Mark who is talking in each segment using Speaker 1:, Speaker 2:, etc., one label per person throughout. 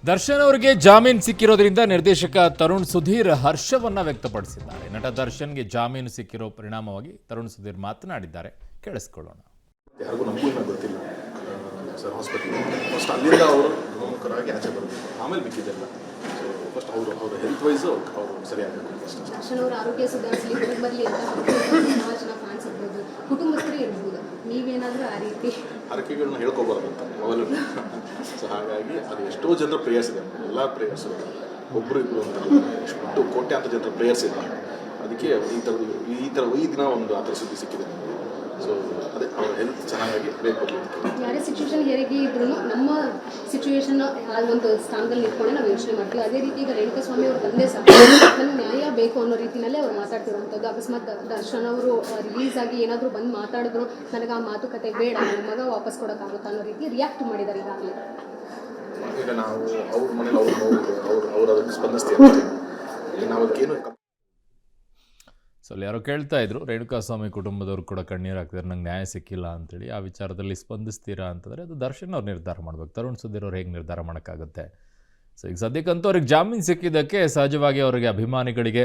Speaker 1: ದರ್ಶನ್ ಅವರಿಗೆ ಜಾಮೀನು ಸಿಕ್ಕಿರೋದ್ರಿಂದ ನಿರ್ದೇಶಕ ತರುಣ್ ಸುಧೀರ್ ಹರ್ಷವನ್ನ ವ್ಯಕ್ತಪಡಿಸಿದ್ದಾರೆ. ನಟ ದರ್ಶನ್ಗೆ ಜಾಮೀನು ಸಿಕ್ಕಿರೋ ಪರಿಣಾಮವಾಗಿ ತರುಣ್ ಸುಧೀರ್ ಮಾತನಾಡಿದ್ದಾರೆ. ಕೇಳಿಸ್ಕೊಳ್ಳೋಣ.
Speaker 2: ಯಾರಿಗೂ ನಮಗೂ ಇನ್ನೂ ಗೊತ್ತಿಲ್ಲ ಸರ್. ಹಾಸ್ಪಿಟಲ್ ಫಸ್ಟ್ ಅಲ್ಲಿಂದ ಅವರು ಗುಣಮುಖರಾಗಿ ಆಚೆ ಬರಬೇಕು, ಆಮೇಲೆ ಮಿಕ್ಕಿದೆಲ್ಲ. ಸೊ ಫಸ್ಟ್ ಅವ್ರ ಹೆಲ್ತ್ ವೈಸು ಅವರು ಸರಿಯಾಗಬೇಕು. ಫಸ್ಟ್
Speaker 3: ದರ್ಶನ್ ಅವರ ಆರೋಗ್ಯ ಸುಧಾರಿಸಲಿ, ಹೊರಗೆ ಬರಲಿ ಅಂತ ಸಮಾಜ ಫ್ಯಾನ್ಸ್ ಇರ್ಬೋದು, ಕುಟುಂಬಸ್ಥರೇ ಇರ್ಬೋದು. ನೀವೇನಾದರೂ ಆ ರೀತಿ
Speaker 2: ಹರಕೆಗಳನ್ನ ಹೇಳ್ಕೊಬಾರ್ದು ಅಂತ ಮೊದಲು. ಸೊ ಹಾಗಾಗಿ ಅದು ಎಷ್ಟೋ ಜನರ ಪ್ರೇಯರ್ಸ್ ಇದೆ, ಎಲ್ಲ ಪ್ರೇಯರ್ಸು ಒಬ್ಬರು ಇಬ್ಬರು ಅಂತ ಎಷ್ಟು ಕೋಟ್ಯಾಂತರ ಜನರ ಪ್ರೇಯರ್ಸ್ ಇದೆ. ಅದಕ್ಕೆ ಈ ದಿನ ಒಂದು ಆ ಥರ ಸುದ್ದಿ ಸಿಕ್ಕಿದೆ. ಸೊ ಅದೇ ಅವ್ರ ಹೆಲ್ತ್ ಚೆನ್ನಾಗಿ ಬೇಕು.
Speaker 3: ಯಾರೇ ಸಿಚುವೇಶನ್ ಹೇಗೆ ಇದ್ರೂ ನಮ್ಮ ಸಿಚುವೇಶನ್ ಆ ಒಂದು ಸ್ಥಾನದಲ್ಲಿ ನಿಂತ್ಕೊಂಡೆ ನಾವು ಯೋಚನೆ ಮಾಡ್ತೀವಿ. ಅದೇ ರೀತಿ ಈಗ ರೇಣುಕಾಸ್ವಾಮಿ ಅವ್ರು ಬಂದೇ ಸಾಕು, ನನಗೆ ನ್ಯಾಯ ಬೇಕು ಅನ್ನೋ ರೀತಿಯಲ್ಲೇ ಅವ್ರು ಮಾತಾಡ್ತಿರುವಂಥದ್ದು. ಅಕಸ್ಮಾತ್ ದರ್ಶನ್ ಅವರು ರಿಲೀಸ್ ಆಗಿ ಏನಾದರೂ ಬಂದು ಮಾತಾಡಿದ್ರು, ನನಗೆ ಆ ಮಾತುಕತೆ ಬೇಡ, ನನ್ನ ಮಗ ವಾಪಸ್ ಕೊಡೋಕ್ಕಾಗುತ್ತಾ ಅನ್ನೋ ರೀತಿ ರಿಯಾಕ್ಟ್ ಮಾಡಿದ್ದಾರೆ ಈಗಾಗಲೇ.
Speaker 2: ಈಗ ನಾವು ಅವ್ರ ಮನೇಲಿ ಅವ್ರು ಅದಕ್ಕೆ ಸ್ಪಂದಿಸ್ತೀವಿ. ನಾವು ಅದಕ್ಕೇನು
Speaker 1: ಸೊ ಅಲ್ಲಿ ಯಾರೋ ಕೇಳ್ತಾ ಇದ್ರು, ರೇಣುಕಾಸ್ವಾಮಿ ಕುಟುಂಬದವ್ರು ಕೂಡ ಕಣ್ಣೀರು ಹಾಕ್ತಾರೆ, ನಂಗೆ ನ್ಯಾಯ ಸಿಕ್ಕಿಲ್ಲ ಅಂತೇಳಿ. ಆ ವಿಚಾರದಲ್ಲಿ ಸ್ಪಂದಿಸ್ತೀರಾ ಅಂತಂದರೆ ಅದು ದರ್ಶನ್ ಅವ್ರು ನಿರ್ಧಾರ ಮಾಡಬೇಕು. ತರುಣ್ ಸುಧೀರ್ ಅವ್ರು ಹೇಗೆ ನಿರ್ಧಾರ ಮಾಡೋಕ್ಕಾಗುತ್ತೆ? ಸೊ ಈಗ ಸದ್ಯಕ್ಕಂತೂ ಅವ್ರಿಗೆ ಜಾಮೀನು ಸಿಕ್ಕಿದ್ದಕ್ಕೆ ಸಹಜವಾಗಿ ಅವರಿಗೆ ಅಭಿಮಾನಿಗಳಿಗೆ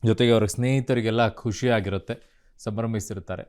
Speaker 1: ಜೊತೆಗೆ ಅವ್ರ ಸ್ನೇಹಿತರಿಗೆಲ್ಲ ಖುಷಿಯಾಗಿರುತ್ತೆ, ಸಂಭ್ರಮಿಸಿರ್ತಾರೆ.